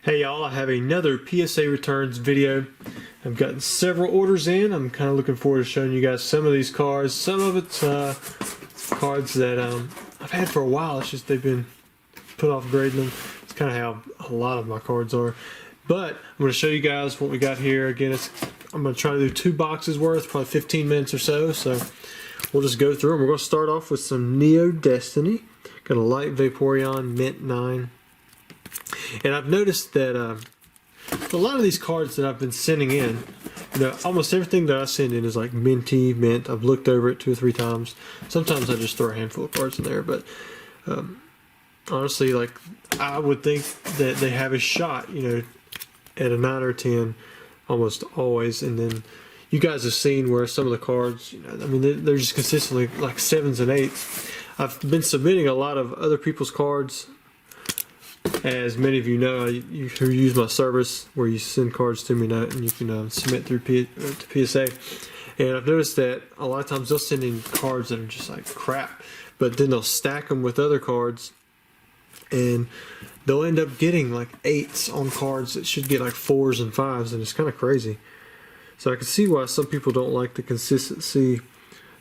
Hey y'all, I have another PSA returns video. I've gotten several orders in. I'm kind of looking forward to showing you guys some of these cards. Some of it's cards that I've had for a while. It's just they've been put off grading them. It's kind of how a lot of my cards are. But I'm going to show you guys what we got here. Again, I'm going to try to do 2 boxes worth, probably 15 minutes or so. So we'll just go through them. We're going to start off with some Neo Destiny. Got a light Vaporeon, Mint 9. And I've noticed that a lot of these cards that I've been sending in, almost everything that I send in is like minty, mint. I've looked over it 2 or 3 times. Sometimes I just throw a handful of cards in there, but honestly, like, I would think that they have a shot, at a 9 or 10 almost always. And then you guys have seen where some of the cards, they're just consistently like 7s and 8s. I've been submitting a lot of other people's cards. As many of you know, who use my service where you send cards to me and you can submit through to PSA. And I've noticed that a lot of times they'll send in cards that are just like crap, but then they'll stack them with other cards and they'll end up getting like 8s on cards that should get like 4s and 5s, and it's kind of crazy. So I can see why some people don't like the consistency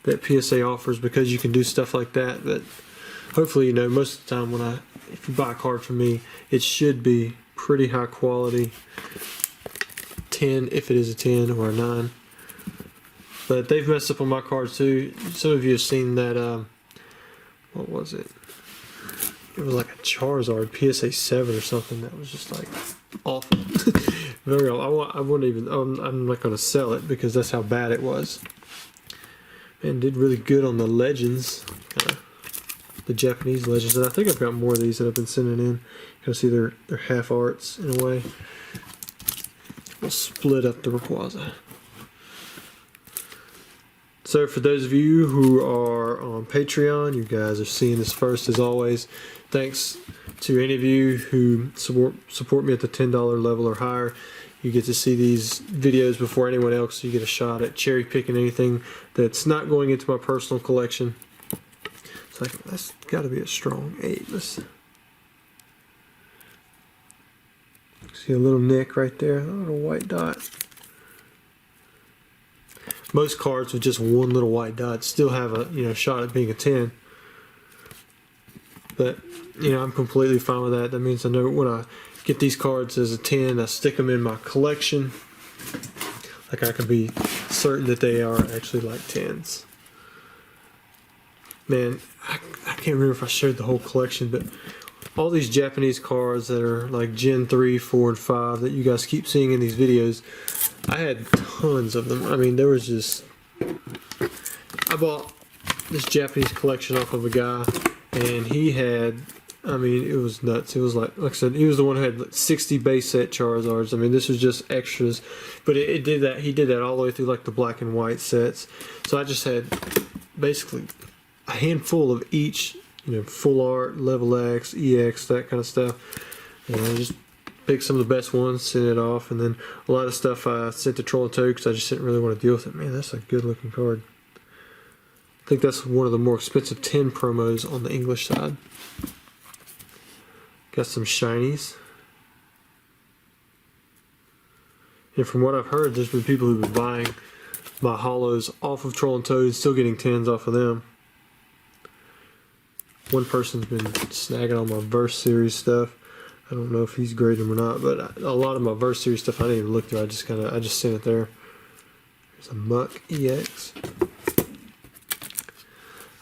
that PSA offers, because you can do stuff like that. But hopefully, most of the time if you buy a card from me, it should be pretty high quality. 10 if it is a 10 or a 9. But they've messed up on my cards too. Some of you have seen that, what was it? It was like a Charizard PSA 7 or something that was just like awful. Very awful. I wouldn't even, I'm not going to sell it because that's how bad it was. And did really good on the Legends, the Japanese Legends, and I think I've got more of these that I've been sending in. You can see they're half arts in a way. We'll split up the Rayquaza. So for those of you who are on Patreon, you guys are seeing this first as always. Thanks to any of you who support me at the $10 level or higher. You get to see these videos before anyone else. You get a shot at cherry picking anything that's not going into my personal collection. It's like, that's got to be a strong 8. Let's see a little nick right there, a little white dot. Most cards with just one little white dot still have a shot at being a 10. But I'm completely fine with that. That means I know when I get these cards as a 10, I stick them in my collection. Like, I can be certain that they are actually like 10s. Man, I can't remember if I showed the whole collection, but all these Japanese cards that are like Gen 3, 4, and 5 that you guys keep seeing in these videos, I had tons of them. There was just... I bought this Japanese collection off of a guy, and he had... it was nuts. It was like I said, he was the one who had like 60 base set Charizards. This was just extras, but it did that. He did that all the way through like the black and white sets. So I just had basically a handful of each, full art, level X, EX, that kind of stuff. And I just picked some of the best ones, sent it off, and then a lot of stuff I sent to Troll and Toad because I just didn't really want to deal with it. Man, that's a good looking card. I think that's one of the more expensive 10 promos on the English side. Got some shinies. And from what I've heard, there's been people who've been buying my holos off of Troll and Toad, still getting 10s off of them. One person's been snagging on my Verse series stuff. I don't know if he's grading them or not, but a lot of my Verse series stuff I didn't even look through. I just sent it there. There's a Muck EX.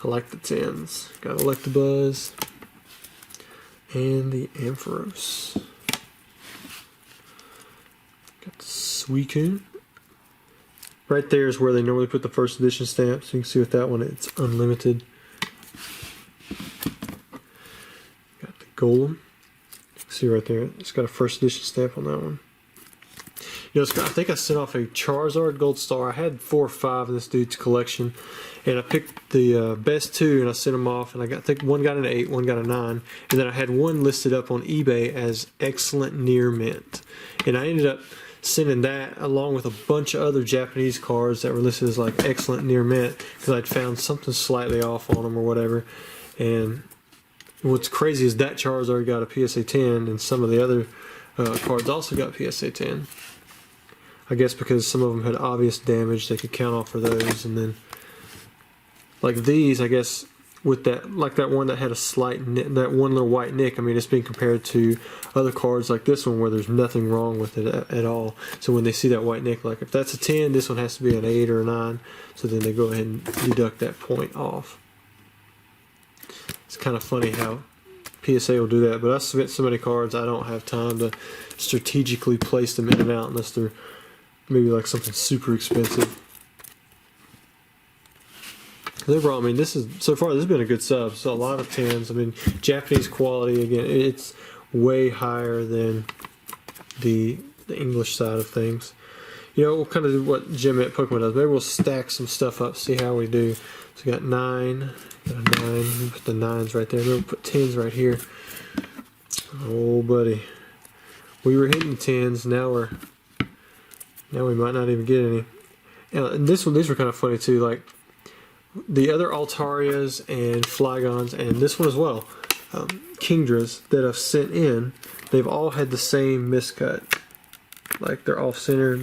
I like the 10s. Got Electabuzz. And the Ampharos. Got the Suicune. Right there is where they normally put the first edition stamp, so you can see with that one it's unlimited. Got the Golem. You can see right there, it's got a first edition stamp on that one. I think I sent off a Charizard Gold Star. I had 4 or 5 in this dude's collection, and I picked the best 2 and I sent them off, and I think one got an 8, one got a 9, and then I had one listed up on eBay as excellent near mint, and I ended up sending that along with a bunch of other Japanese cards that were listed as like excellent near mint because I'd found something slightly off on them or whatever. And what's crazy is that Charizard got a PSA 10, and some of the other cards also got PSA 10. I guess because some of them had obvious damage, they could count off for those, and then like these, I guess with that, like that one that had a slight nick, that one little white nick. I mean, it's being compared to other cards like this one where there's nothing wrong with it at all. So when they see that white nick, like if that's a 10, this one has to be an 8 or a 9. So then they go ahead and deduct that point off. It's kind of funny how PSA will do that, but I submit so many cards I don't have time to strategically place them in and out unless they're maybe like something super expensive. Overall, I mean, so far this has been a good sub. So a lot of 10s. I mean, Japanese quality, again, it's way higher than the English side of things. You know, we'll kind of do what Jim at Pokemon does. Maybe we'll stack some stuff up, see how we do. So we got 9, got a 9. We'll put the 9s right there. Maybe we'll put 10s right here. Oh, buddy, we were hitting 10s. Now we might not even get any. And these were kind of funny too. Like the other Altarias and Flygons, and this one as well, Kingdras that I've sent in, they've all had the same miscut. Like they're off center.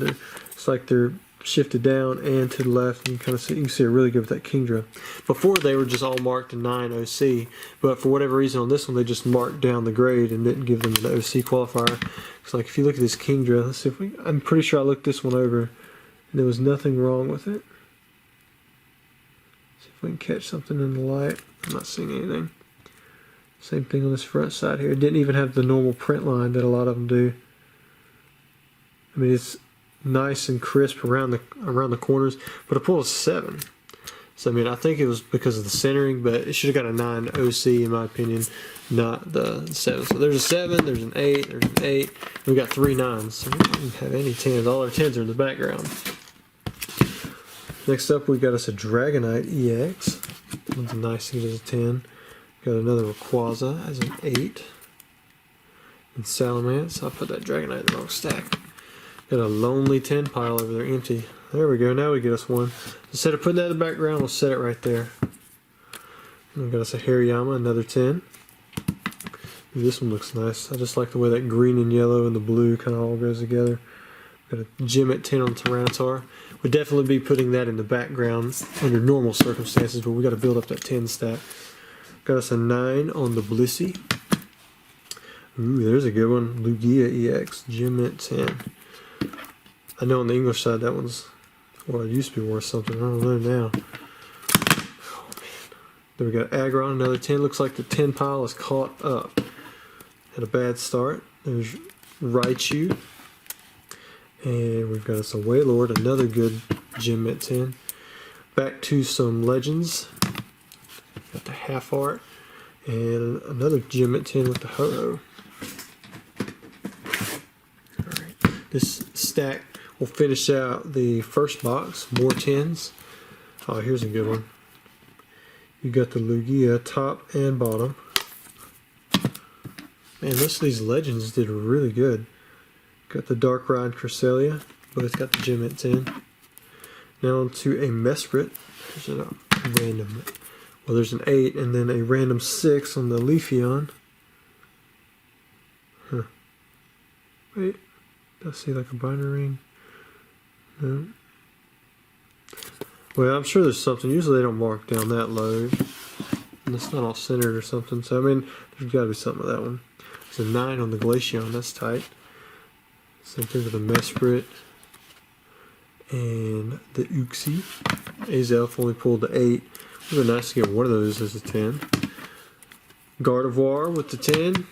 It's like they're shifted down and to the left. And you kind of see, you can see it really good with that Kingdra. Before they were just all marked a 9 OC, but for whatever reason on this one they just marked down the grade and didn't give them the OC qualifier. It's like if you look at this Kingdra, let's see if I'm pretty sure I looked this one over and there was nothing wrong with it. See if we can catch something in the light. I'm not seeing anything. Same thing on this front side here. It didn't even have the normal print line that a lot of them do. I mean, it's nice and crisp around the corners, but I pulled a 7. So I mean, I think it was because of the centering, but it should have got a 9 OC in my opinion, not the 7. So there's a 7, there's an 8, there's an 8. We got 3 9s, so we don't have any 10s. All our 10s are in the background. Next up, we got us a Dragonite EX. One's a nice thing as a 10. Got another Rayquaza as an 8. And Salamence. I'll put that Dragonite in the wrong stack. Got a lonely 10 pile over there, empty. There we go, now we get us one. Instead of putting that in the background, we'll set it right there. And we got us a Hariyama, another 10. Ooh, this one looks nice. I just like the way that green and yellow and the blue kind of all goes together. Got a Gym at 10 on Tyranitar. We'd definitely be putting that in the background under normal circumstances, but we got to build up that 10 stack. Got us a 9 on the Blissey. Ooh, there's a good one. Lugia EX, Gym at 10. I know on the English side that one's, well, it used to be worth something. I don't know now. Oh, man. Then we got Aggron, another 10. Looks like the 10 pile is caught up. Had a bad start. There's Raichu. And we've got us a Wailord, another good Gym at 10. Back to some Legends. Got the Half Art. And another Gym at 10 with the Ho-Oh. Alright. This stack will finish out the first box. More 10s. Oh, here's a good one. You got the Lugia top and bottom. Man, most of these Legends did really good. Got the Darkrai Cresselia. Both got the Gym at 10. Now to a Mesprit. There's a random. Well, there's an 8 and then a random 6 on the Leafeon. Huh. Wait. Does I see like a binary ring? No. Well, I'm sure there's something. Usually they don't mark down that low. And it's not all centered or something. So, I mean, there's got to be something with that one. There's a 9 on the Glaceon. That's tight. Same thing with the Mesprit. And the Uxie. Azelf only pulled the 8. It would be nice to get one of those as a 10. Gardevoir with the 10.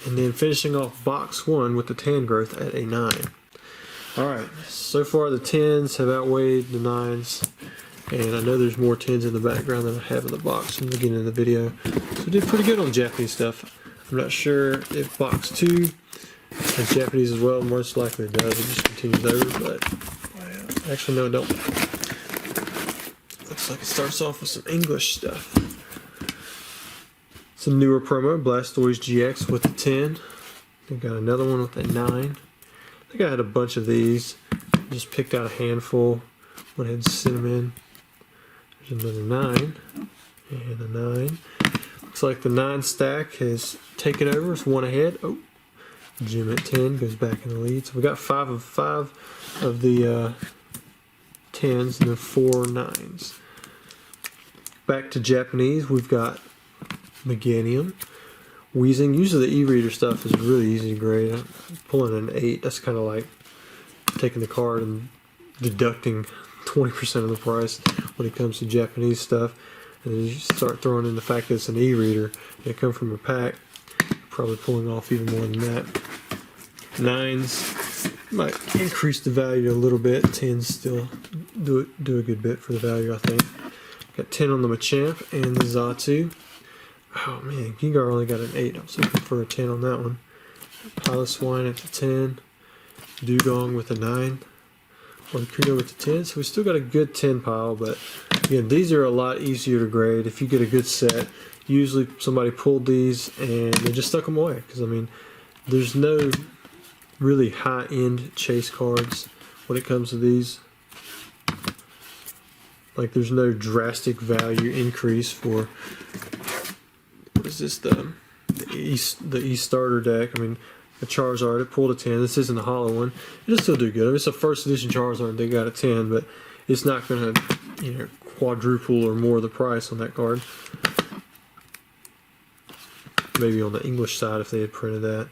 And then finishing off box 1 with the Tangrowth at a 9. Alright, so far the 10s have outweighed the 9s. And I know there's more 10s in the background than I have in the box from the beginning of the video. So we did pretty good on Japanese stuff. I'm not sure if box 2 has Japanese as well. Most likely it does. It just continues over, but actually no, it don't. Looks like it starts off with some English stuff. Some newer promo, Blastoise GX with the 10. I got another one with a 9. I think I had a bunch of these. Just picked out a handful. Went ahead and sent them in. There's another 9. And a 9. Looks like the 9 stack has taken over. It's one ahead. Oh, Gem at 10 goes back in the lead. So we got 5 of 5 of the 10s and then 4 9s. Back to Japanese, we've got Meganium, Weezing. Usually the e-reader stuff is really easy to grade. I'm pulling an 8. That's kind of like taking the card and deducting 20% of the price when it comes to Japanese stuff. And then you start throwing in the fact that it's an e-reader and it comes from a pack, probably pulling off even more than that. 9s might increase the value a little bit. 10s still do a good bit for the value, I think. Got 10 on the Machamp and the Xatu. Oh man, Gengar only got an 8. I was looking for a 10 on that one. Piloswine at the 10. Dugong with a 9. Articuno with the 10. So we still got a good 10 pile, but again, these are a lot easier to grade if you get a good set. Usually somebody pulled these and they just stuck them away, because I mean, there's no really high-end chase cards when it comes to these. Like, there's no drastic value increase for, what is this, the East starter deck. I mean, the Charizard, it pulled a 10. This isn't a hollow one. It'll still do good. I mean, it's a first edition Charizard. They got a 10, but it's not going to, you know, quadruple or more the price on that card. Maybe on the English side if they had printed that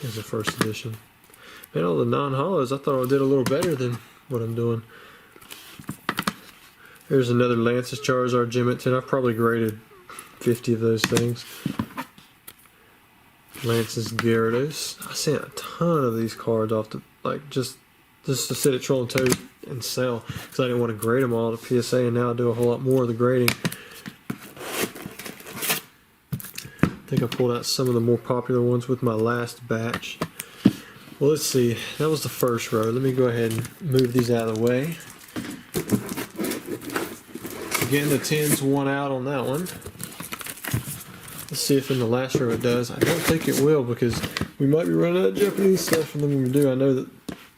as a first edition. Man, all the non-hollows, I thought I did a little better than what I'm doing. There's another Lance's Charizard Gem at 10. I've probably graded 50 of those things. Lance's Gyarados. I sent a ton of these cards off to, like, just to sit at Troll and Toad and sell, because I didn't want to grade them all to PSA, and now I do a whole lot more of the grading. I think I pulled out some of the more popular ones with my last batch. Well, let's see. That was the first row. Let me go ahead and move these out of the way. Again, the 10's won out on that one. Let's see if in the last row it does. I don't think it will, because we might be running out of Japanese stuff, and then when we do, I know that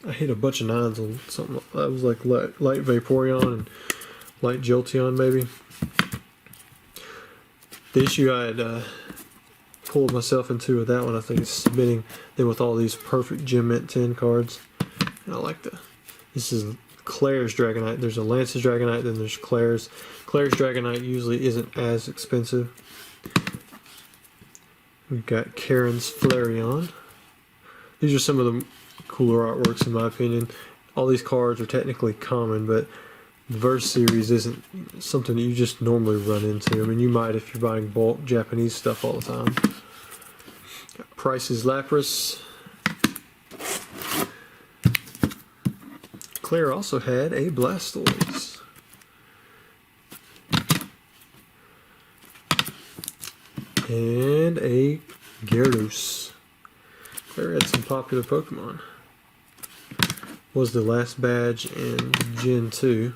I hit a bunch of 9s on something that was like Light Vaporeon and Light Jolteon, maybe. The issue I had pulled myself into with that one, I think, is submitting them with all these perfect Gem Mint 10 cards. And I like this is Claire's Dragonite. There's a Lance's Dragonite, then there's Claire's. Claire's Dragonite usually isn't as expensive. We've got Karen's Flareon. These are some of the cooler artworks in my opinion. All these cards are technically common, but the Verse series isn't something that you just normally run into. I mean, you might if you're buying bulk Japanese stuff all the time. Got Price's Lapras. Claire also had a Blastoise. And a Gyarados. Claire had some popular Pokemon. Was the last badge in Gen 2.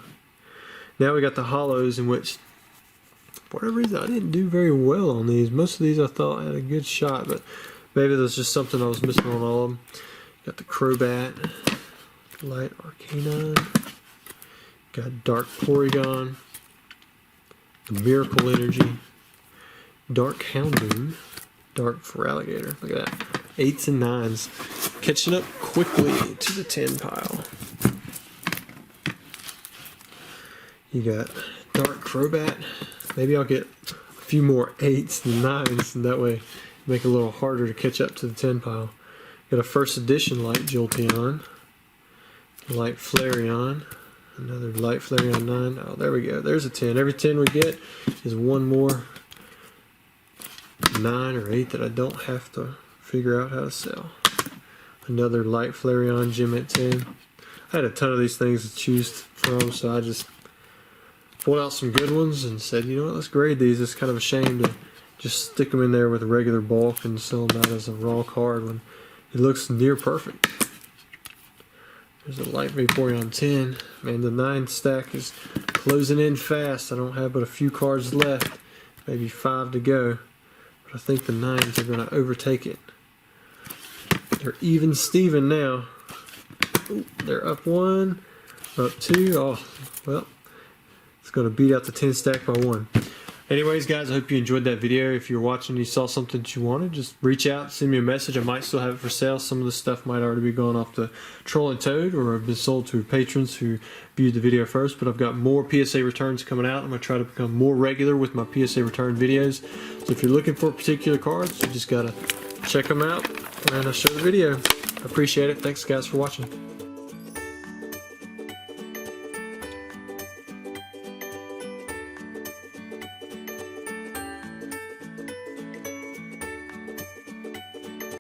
Now we got the hollows, in which, for whatever reason, I didn't do very well on these. Most of these I thought had a good shot, but maybe there's just something I was missing on all of them. Got the Crobat, Light Arcanine, got Dark Porygon, the Miracle Energy, Dark Houndoom, Dark Feraligatr. Look at that. 8s and 9s. Catching up quickly to the 10 pile. You got Dark Crobat. Maybe I'll get a few more 8s and 9s, and that way make it a little harder to catch up to the 10 pile. Got a first edition Light Jolteon, Light Flareon, another Light Flareon 9. Oh, there we go. There's a 10. Every 10 we get is one more 9 or 8 that I don't have to figure out how to sell. Another Light Flareon Gem at 10. I had a ton of these things to choose from, so I just pulled out some good ones and said, you know what, let's grade these. It's kind of a shame to just stick them in there with a regular bulk and sell them out as a raw card when it looks near perfect. There's a Light Vaporeon 10. Man, the 9 stack is closing in fast. I don't have but a few cards left, maybe 5 to go. But I think the 9s are going to overtake it. They're even Steven now. Ooh, they're up 1, up 2. Oh, well, it's going to beat out the 10 stack by 1. Anyways, guys, I hope you enjoyed that video. If you're watching and you saw something that you wanted, just reach out, send me a message. I might still have it for sale. Some of the stuff might already be going off the Troll and Toad or have been sold to patrons who viewed the video first. But I've got more PSA returns coming out. I'm going to try to become more regular with my PSA return videos. So if you're looking for particular cards, you just got to check them out and I'll show the video. I appreciate it. Thanks, guys, for watching.